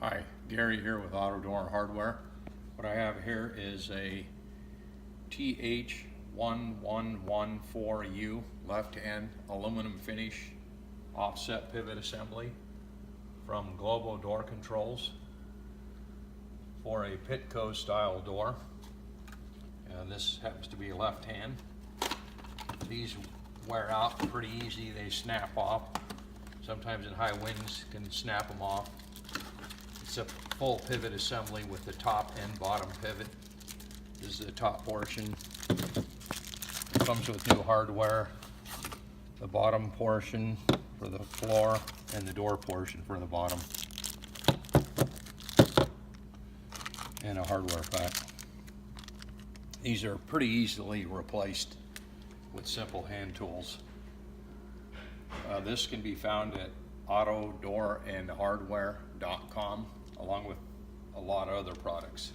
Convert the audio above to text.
Hi, Gary here with Auto Door Hardware. What I have here is a TH1114U left-hand aluminum finish offset pivot assembly from Global Door Controls for a Pittco style door. And this happens to be left-hand. These wear out pretty easy. They snap off. Sometimes in high winds can snap them off. It's a full pivot assembly with the top and bottom pivot. This is the top portion. Comes with new hardware. The bottom portion for the floor and the door portion for the bottom. And a hardware pack. These are pretty easily replaced with simple hand tools. This can be found at autodoorandhardware.com along with a lot of other products.